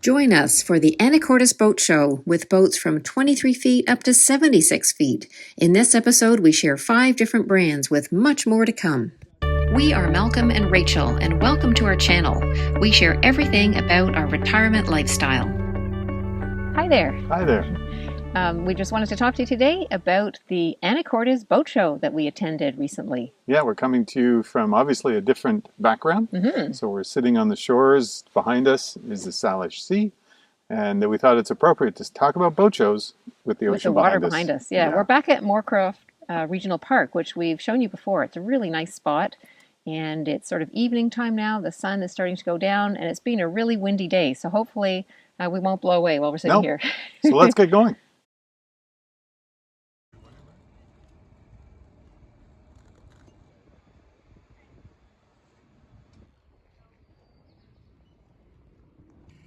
Join us for the Anacortes Boat Show with boats from 23 feet up to 76 feet. In this episode, we share 5 different brands with much more to come. We are Malcolm and Rachel, and welcome to our channel. We share everything about our retirement lifestyle. Hi there. Hi there. We just wanted to talk to you today about the Anacortes Boat Show that we attended recently. Yeah, we're coming to you from obviously a different background. So we're sitting on the shores. Behind us is the Salish Sea, and we thought it's appropriate to talk about boat shows with the ocean behind us. Yeah, we're back at Moorcroft Regional Park, which we've shown you before. It's a really nice spot, and it's sort of evening time now. The sun is starting to go down, and it's been a really windy day, so hopefully we won't blow away while we're sitting here. So let's get going.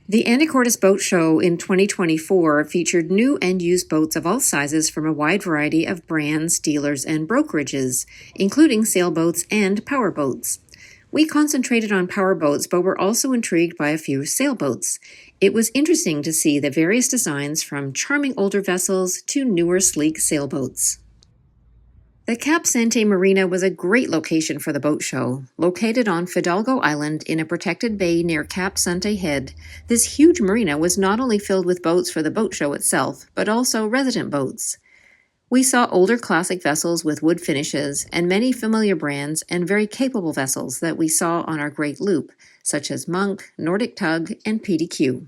The Anacortes Boat Show in 2024 featured new and used boats of all sizes from a wide variety of brands, dealers, and brokerages, including sailboats and powerboats. We concentrated on powerboats, but were also intrigued by a few sailboats. It was interesting to see the various designs from charming older vessels to newer sleek sailboats. The Cap Sante Marina was a great location for the boat show. Located on Fidalgo Island in a protected bay near Cap Sante Head, this huge marina was not only filled with boats for the boat show itself, but also resident boats. We saw older classic vessels with wood finishes and many familiar brands and very capable vessels that we saw on our Great Loop, such as Monk, Nordic Tug, and PDQ.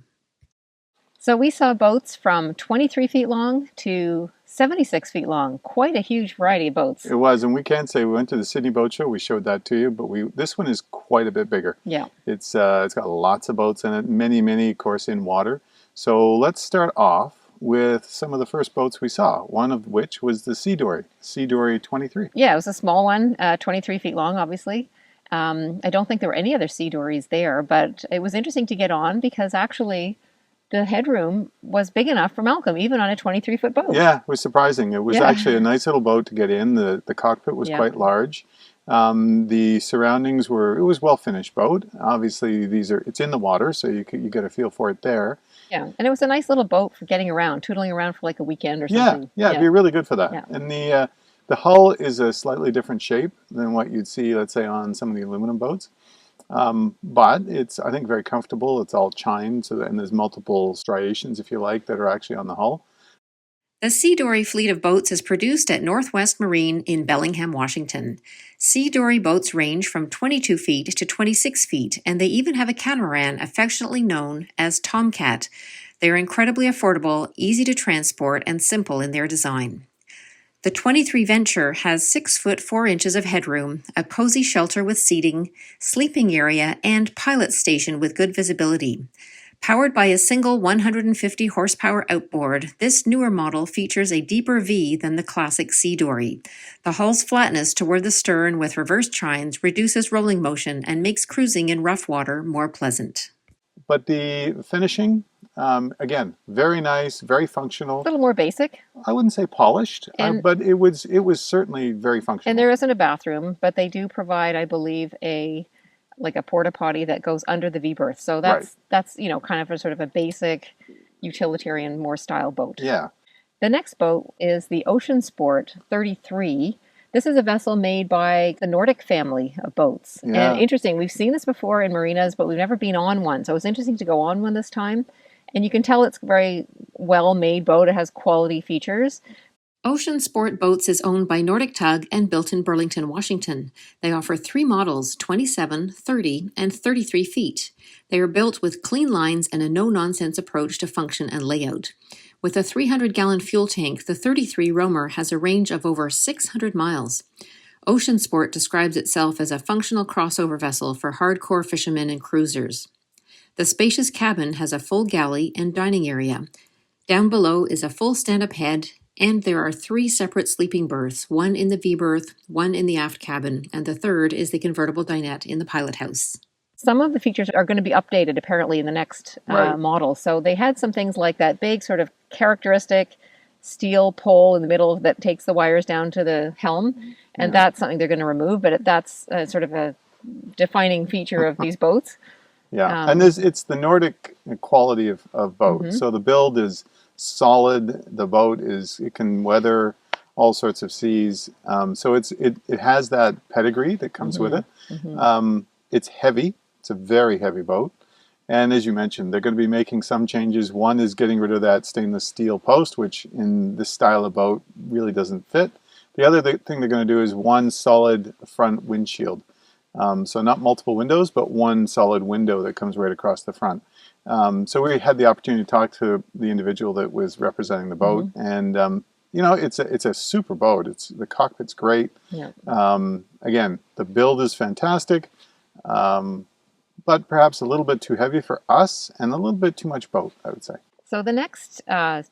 So we saw boats from 23 feet long to 76 feet long. Quite a huge variety of boats. It was, and we can say we went to the Sydney Boat Show. We showed that to you, but this one is quite a bit bigger. Yeah. It's got lots of boats in it, many, of course, in water. So let's start off with some of the first boats we saw, one of which was the C-Dory, C-Dory 23. Yeah, it was a small one, 23 feet long, obviously. I don't think there were any other C-Dories there, but it was interesting to get on because actually the headroom was big enough for Malcolm, even on a 23-foot boat. Yeah, it was surprising. It was actually a nice little boat to get in. The cockpit was quite large. The surroundings it was well-finished boat. Obviously, it's in the water, so you get a feel for it there. Yeah, and it was a nice little boat for getting around, tootling around for like a weekend or something. Yeah, it'd be really good for that. Yeah. And the hull is a slightly different shape than what you'd see, let's say, on some of the aluminum boats. But it's, I think, very comfortable. It's all chined, and there's multiple striations, if you like, that are actually on the hull. The C-Dory fleet of boats is produced at Northwest Marine in Bellingham, Washington. C-Dory boats range from 22 feet to 26 feet, and they even have a catamaran affectionately known as Tomcat. They're incredibly affordable, easy to transport, and simple in their design. The 23 Venture has 6 foot 4 inches of headroom, a cozy shelter with seating, sleeping area, and pilot station with good visibility. Powered by a single 150 horsepower outboard, this newer model features a deeper V than the classic C-Dory. The hull's flatness toward the stern with reverse chines reduces rolling motion and makes cruising in rough water more pleasant. But the finishing, again, very nice, very functional. A little more basic. I wouldn't say polished, but it was certainly very functional. And there isn't a bathroom, but they do provide, I believe, a porta potty that goes under the V-berth. So that's kind of a sort of a basic utilitarian, more style boat. Yeah. The next boat is the Ocean Sport 33. This is a vessel made by the Nordic family of boats. Yeah. And interesting, we've seen this before in marinas, but we've never been on one. So it was interesting to go on one this time. And you can tell it's a very well-made boat. It has quality features. Ocean Sport Boats is owned by Nordic Tug and built in Burlington, Washington. They offer 3 models, 27, 30, and 33 feet. They are built with clean lines and a no-nonsense approach to function and layout. With a 300-gallon fuel tank, the 33 Roamer has a range of over 600 miles. Ocean Sport describes itself as a functional crossover vessel for hardcore fishermen and cruisers. The spacious cabin has a full galley and dining area. Down below is a full stand-up head, and there are 3 separate sleeping berths, one in the V-berth, one in the aft cabin, and the third is the convertible dinette in the pilot house. Some of the features are going to be updated apparently in the next model. So they had some things like that big sort of characteristic steel pole in the middle that takes the wires down to the helm. And that's something they're going to remove, but that's sort of a defining feature of these boats. Yeah, and it's the Nordic quality of boat. Mhm. So the build is solid. The boat it can weather all sorts of seas. So it has that pedigree that comes with Mhm. it. Mhm. It's heavy. It's a very heavy boat. And as you mentioned, they're going to be making some changes. One is getting rid of that stainless steel post, which in this style of boat really doesn't fit. The other thing they're going to do is one solid front windshield. So not multiple windows, but one solid window that comes right across the front. So we had the opportunity to talk to the individual that was representing the boat, Mhm. and it's a super boat. The cockpit's great. Yeah. Again, the build is fantastic, but perhaps a little bit too heavy for us, and a little bit too much boat, I would say. So the next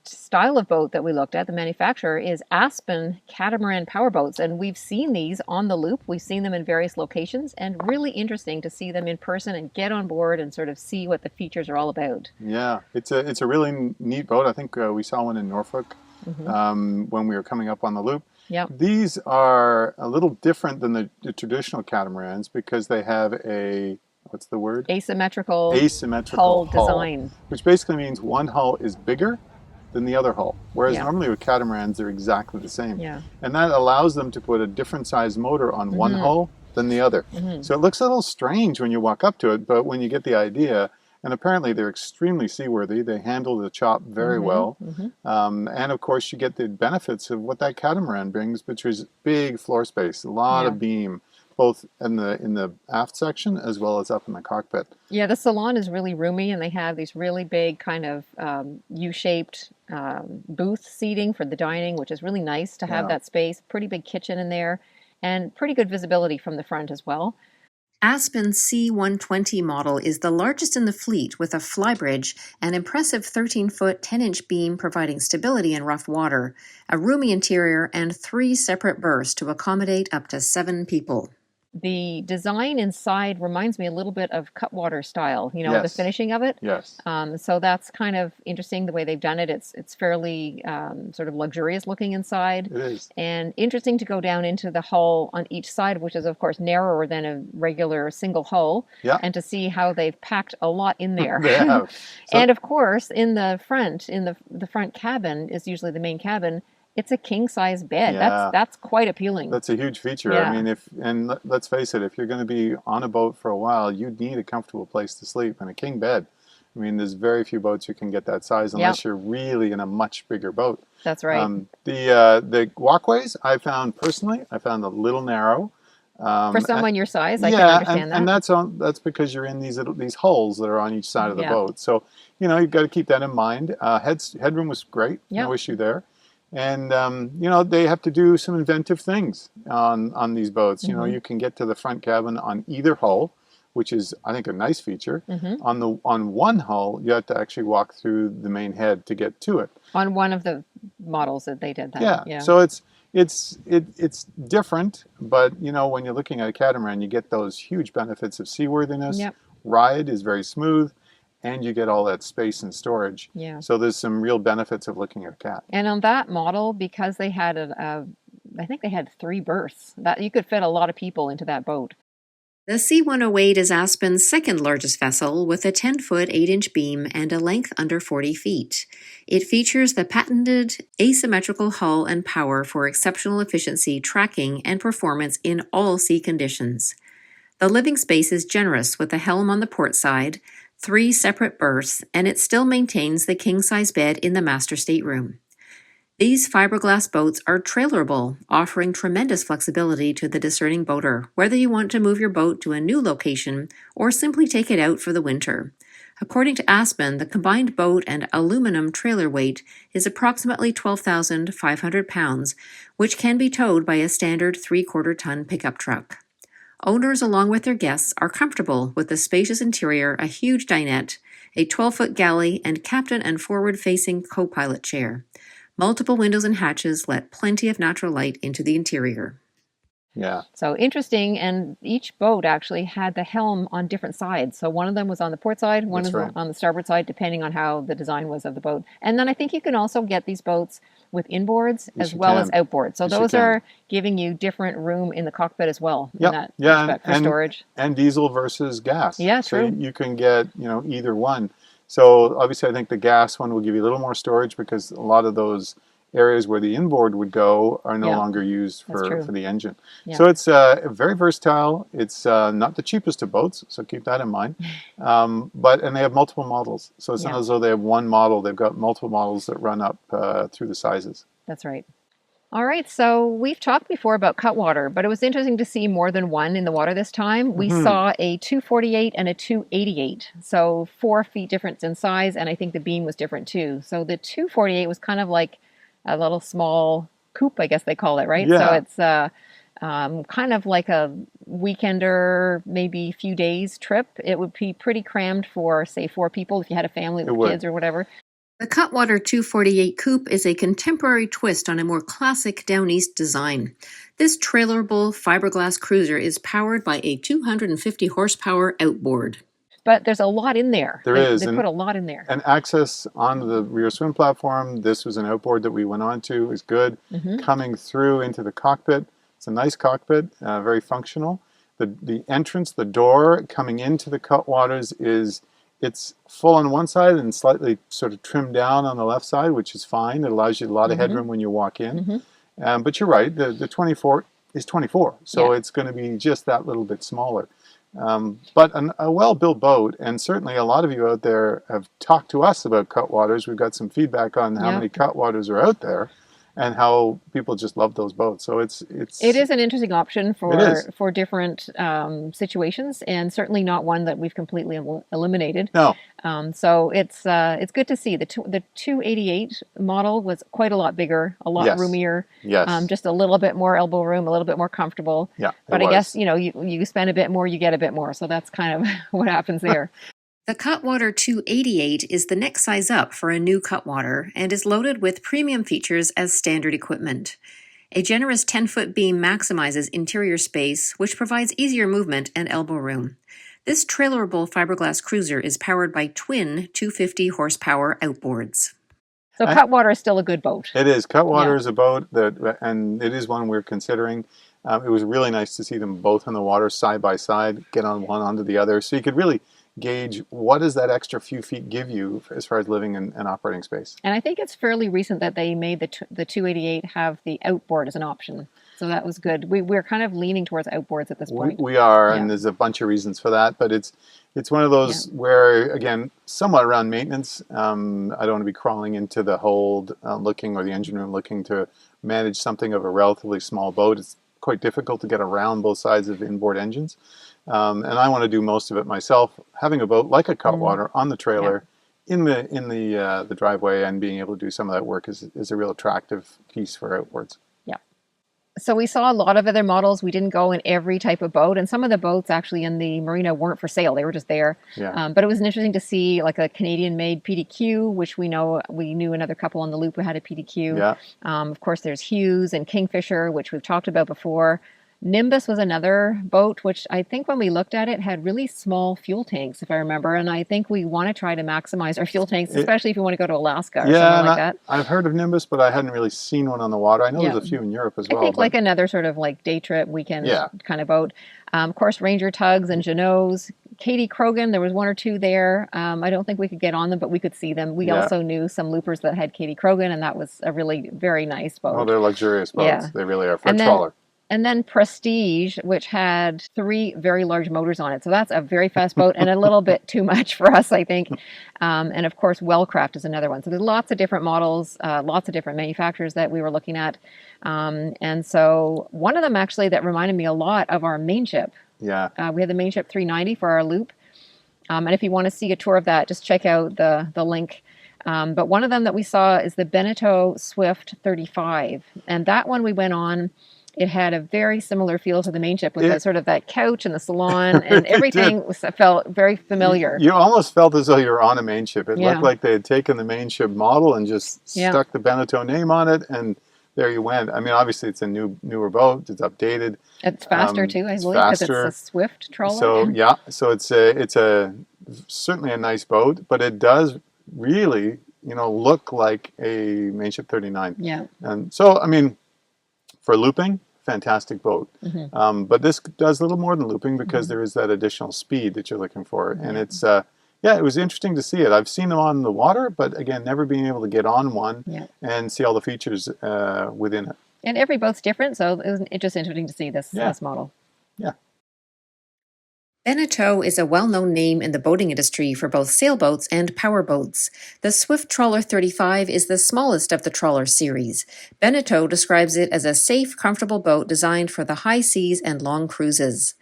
style of boat that we looked at, the manufacturer, is Aspen Catamaran powerboats, and we've seen these on the loop. We've seen them in various locations, and really interesting to see them in person and get on board and sort of see what the features are all about. Yeah, it's a really neat boat. I think we saw one in Norfolk Hmm. when we were coming up on the loop. Yep. These are a little different than the traditional catamarans because they have what's the word? Asymmetrical Asymmetrical hull hull, design. which basically means one hull is bigger than the other hull. Whereas Yeah. normally with catamarans, they're exactly the same. Yeah. And that allows them to put a different size motor on one Hmm. hull than the other. Hmm. So it looks a little strange when you walk up to it, but when you get the idea, and apparently they're extremely seaworthy, they handle the chop very Hmm. well. Hmm. And of course, you get the benefits of what that catamaran brings, which is big floor space, a lot Yeah. of beam, both in the aft section as well as up in the cockpit. Yeah, the salon is really roomy, and they have these really big kind of U-shaped booth seating for the dining, which is really nice to have Yeah. that space. Pretty big kitchen in there, and pretty good visibility from the front as well. Aspen C120 model is the largest in the fleet with a flybridge, an impressive 13-foot 10-inch beam providing stability in rough water, a roomy interior, and 3 separate berths to accommodate up to 7 people. The design inside reminds me a little bit of Cutwater style, the Yes. finishing of it. Yes. So that's kind of interesting the way they've done it. It's fairly sort of luxurious looking inside, It is. and interesting to go down into the hull on each side, which is of course narrower than a regular single hull, Yeah. and to see how they've packed a lot in there. They have. So, And of course, in the front, in the front cabin is usually the main cabin. It's a king size bed. yeah. That's quite appealing. That's a huge feature. Yeah. I mean, let's face it, if you're going to be on a boat for a while, you need a comfortable place to sleep and a king bed. I mean, there's very few boats you can get that size unless you're really in a much bigger boat. That's right. The walkways I found a little narrow. For someone your size, I can Yeah, understand that. and that's because you're in these holes that are on each side of the Yeah. boat. So you've got to keep that in mind. Headroom was great, Yeah. no issue there. And they have to do some inventive things on these boats. Mhm. You can get to the front cabin on either hull, which is I think a nice feature. Mhm. On one hull, you have to actually walk through the main head to get to it. On one of the models that they did that. Yeah. Yeah. So it's different, but when you're looking at a catamaran, you get those huge benefits of seaworthiness. Yep. Ride is very smooth, and you get all that space and storage. Yeah. So there's some real benefits of looking at a cat. And on that model, because they had I think they had 3 berths, that you could fit a lot of people into that boat. The C108 is Aspen's second largest vessel with a 10-foot 8-inch beam and a length under 40 feet. It features the patented asymmetrical hull and power for exceptional efficiency, tracking, and performance in all sea conditions. The living space is generous with a helm on the port side, 3 separate berths, and it still maintains the king-size bed in the master stateroom. These fiberglass boats are trailerable, offering tremendous flexibility to the discerning boater, whether you want to move your boat to a new location or simply take it out for the winter. According to Aspen, the combined boat and aluminum trailer weight is approximately 12,500 pounds, which can be towed by a standard 3/4-ton pickup truck. Owners, along with their guests, are comfortable with the spacious interior, a huge dinette, a 12-foot galley, and captain and forward-facing co-pilot chair. Multiple windows and hatches let plenty of natural light into the interior. Yeah. So interesting, and each boat actually had the helm on different sides. So one of them was on the port side, one That's is right. on the starboard side, depending on how the design was of the boat. And then I think you can also get these boats with inboards Yes, as you well as can. outboards. So Yes, you those can. are giving you different room in the cockpit as well in Yep. that Yeah, respect for storage. and diesel versus gas. Yeah, So true. you can get, either one. So obviously I think the gas one will give you a little more storage because a lot of those areas where the inboard would go are no Yeah, longer used that's for true. the engine. Yeah. So it's very versatile. It's not the cheapest of boats, so keep that in mind. And they have multiple models. So it's not Yeah, as though they have one model. They've got multiple models that run up through the sizes. that's right. All right, so we've talked before about cutwater, but it was interesting to see more than one in the water this time. We Hmm. saw a 248 and a 288, so 4 feet difference in size, and I think the beam was different too. So the 248 was kind of like a little small coupe, I guess they call it, right? So Yeah, it's kind of like a weekender, maybe few days trip. It would be pretty crammed for, say, 4 people if you had a family it with would. kids or whatever. The Cutwater 248 coupe is a contemporary twist on a more classic Down East design. This trailerable fiberglass cruiser is powered by a 250 horsepower outboard. But there's a lot in there. There They is. put a lot in there. And access onto the rear swim platform, this was an outboard that we went on to, is good. Hmm. Coming through into the cockpit, it's a nice cockpit, very functional. The entrance, the door coming into the Cutwaters it's full on one side and slightly sort of trimmed down on the left side, which is fine. It allows you a lot of headroom when you walk in. But you're right, the 24 is 24, so Yeah. it's going to be just that little bit smaller. But a well-built boat, and certainly a lot of you out there have talked to us about cutwaters. We've got some feedback on how Yeah. many cutwaters are out there, and how people just love those boats. So It is an interesting option it is. for different situations, and certainly not one that we've completely eliminated. No, So it's good to see. The 288 model was quite a lot bigger, a lot yes, roomier, yes, just a little bit more elbow room, a little bit more comfortable. yeah, it But I was. guess you spend a bit more, you get a bit more. So that's kind of what happens there. The Cutwater 288 is the next size up for a new Cutwater and is loaded with premium features as standard equipment. A generous 10-foot beam maximizes interior space, which provides easier movement and elbow room. This trailerable fiberglass cruiser is powered by twin 250 horsepower outboards. So Cutwater is still a good boat. It is. Cutwater Yeah. is a boat and it is one we're considering. It was really nice to see them both in the water side by side, get on one onto the other, so you could really gauge what does that extra few feet give you as far as living and operating space. And I think it's fairly recent that they made the 288 have the outboard as an option. So that was good. We're kind of leaning towards outboards at this point. We are, Yeah. and there's a bunch of reasons for that, but it's one of those where, again, somewhat around maintenance. I don't want to be crawling into the hold looking, or the engine room looking to manage something of a relatively small boat. It's quite difficult to get around both sides of inboard engines. And I want to do most of it myself. Having a boat like a Cutwater on the trailer, in the driveway, and being able to do some of that work is a real attractive piece for outboards. Yeah. So we saw a lot of other models. We didn't go in every type of boat, and some of the boats actually in the marina weren't for sale. They were just there. Yeah. But it was interesting to see like a Canadian-made PDQ, which we knew another couple on the loop who had a PDQ. Yeah. Of course, there's Hughes and Kingfisher, which we've talked about before. Nimbus was another boat, which I think when we looked at it had really small fuel tanks, if I remember. And I think we want to try to maximize our fuel tanks, especially if you want to go to Alaska or somewhere like that. I've heard of Nimbus, but I hadn't really seen one on the water. I know there's a few in Europe as well. I think like another sort of like day trip, weekend kind of boat. Of course, Ranger tugs and Jeanneau's. Katie Krogan, there was one or two there. I don't think we could get on them, but we could see them. We also knew some loopers that had Katie Krogan, and that was a really very nice boat. Oh, they're luxurious boats. Yeah. They really are, for a trawler. And then Prestige, which had 3 very large motors on it. So that's a very fast boat and a little bit too much for us, I think. And of course, Wellcraft is another one. So there's lots of different models, lots of different manufacturers that we were looking at. And so one of them actually that reminded me a lot of our main ship. Yeah. We had the main ship 390 for our loop. And if you want to see a tour of that, just check out the link. But one of them that we saw is the Beneteau Swift 35. And that one we went on. It had a very similar feel to the main ship with sort of that couch and the salon, and everything felt very familiar. You almost felt as though you were on a main ship. It looked like they had taken the main ship model and just stuck the Beneteau name on it, and there you went. I mean, obviously it's a newer boat. It's updated. It's faster too, I It's believe, because it's faster. a Swift trawler. So yeah, so it's certainly a nice boat, but it does really, look like a Mainship 39. Yeah. And so, I mean, for looping, fantastic boat. But this does a little more than looping because there is that additional speed that you're looking for. And it's, yeah, it was interesting to see it. I've seen them on the water, but again, never being able to get on one and see all the features within it. And every boat's different, so it was just interesting to see this model. Yeah. Beneteau is a well-known name in the boating industry for both sailboats and powerboats. The Swift Trawler 35 is the smallest of the trawler series. Beneteau describes it as a safe, comfortable boat designed for the high seas and long cruises.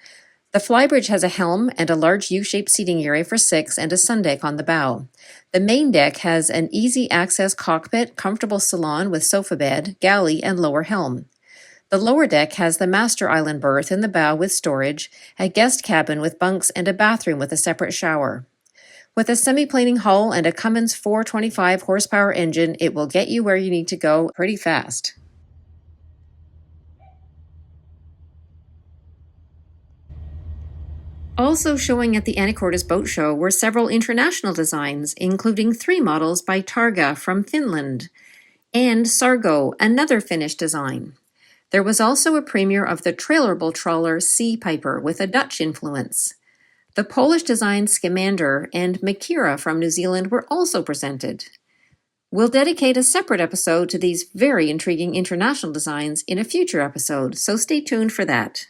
The flybridge has a helm and a large U-shaped seating area for 6 and a sun deck on the bow. The main deck has an easy-access cockpit, comfortable salon with sofa bed, galley, and lower helm. The lower deck has the master island berth in the bow with storage, a guest cabin with bunks, and a bathroom with a separate shower. With a semi-planing hull and a Cummins 425 horsepower engine, it will get you where you need to go pretty fast. Also showing at the Anacortes Boat Show were several international designs, including 3 models by Targa from Finland, and Sargo, another Finnish design. There was also a premiere of the trailerable trawler Sea Piper with a Dutch influence. The Polish-designed Scamander and Makira from New Zealand were also presented. We'll dedicate a separate episode to these very intriguing international designs in a future episode, so stay tuned for that.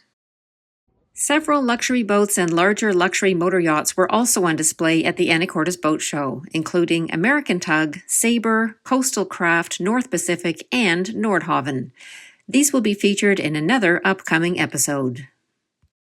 Several luxury boats and larger luxury motor yachts were also on display at the Anacortes Boat Show, including American Tug, Sabre, Coastal Craft, North Pacific, and Nordhaven. These will be featured in another upcoming episode.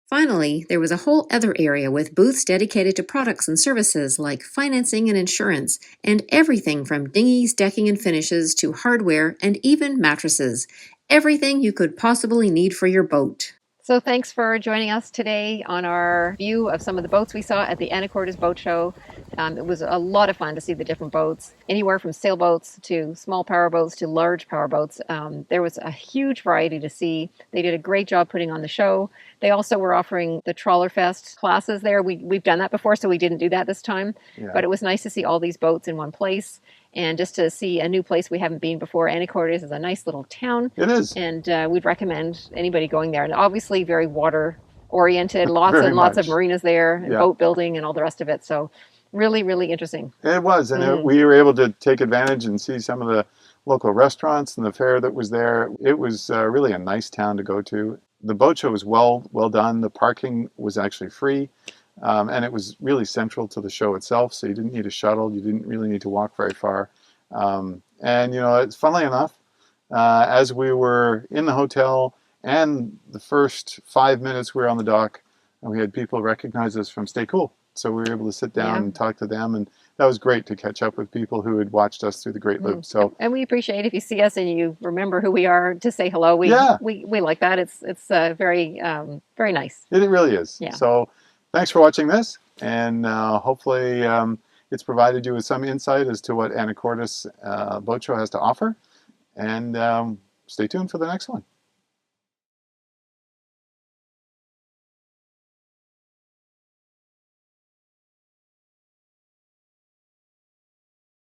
Finally, there was a whole other area with booths dedicated to products and services like financing and insurance, and everything from dinghies, decking and finishes to hardware and even mattresses. Everything you could possibly need for your boat. So thanks for joining us today on our view of some of the boats we saw at the Anacortes Boat Show. It was a lot of fun to see the different boats, anywhere from sailboats to small powerboats to large powerboats. There was a huge variety to see. They did a great job putting on the show. They also were offering the Trawler Fest classes there. We've done that before, so we didn't do that this time. But it was nice to see all these boats in one place. And just to see a new place we haven't been before. Anacortes is a nice little town. It is. And we'd recommend anybody going there. And obviously very water-oriented, lots of marinas there, and boat building and all the rest of it. So really, really interesting. It was. And we were able to take advantage and see some of the local restaurants and the fair that was there. It was really a nice town to go to. The boat show was well done. The parking was actually free. And it was really central to the show itself, so you didn't need a shuttle. You didn't really need to walk very far. And, it's funnily enough, as we were in the hotel and the first 5 minutes we were on the dock, and we had people recognize us from Stay Cool. So we were able to sit down and talk to them, and that was great to catch up with people who had watched us through the Great Loop. So, and we appreciate if you see us and you remember who we are to say hello. We like that. It's very very nice. It really is. Yeah. So thanks for watching this, and hopefully it's provided you with some insight as to what Anacortes Boat Show has to offer. And stay tuned for the next one.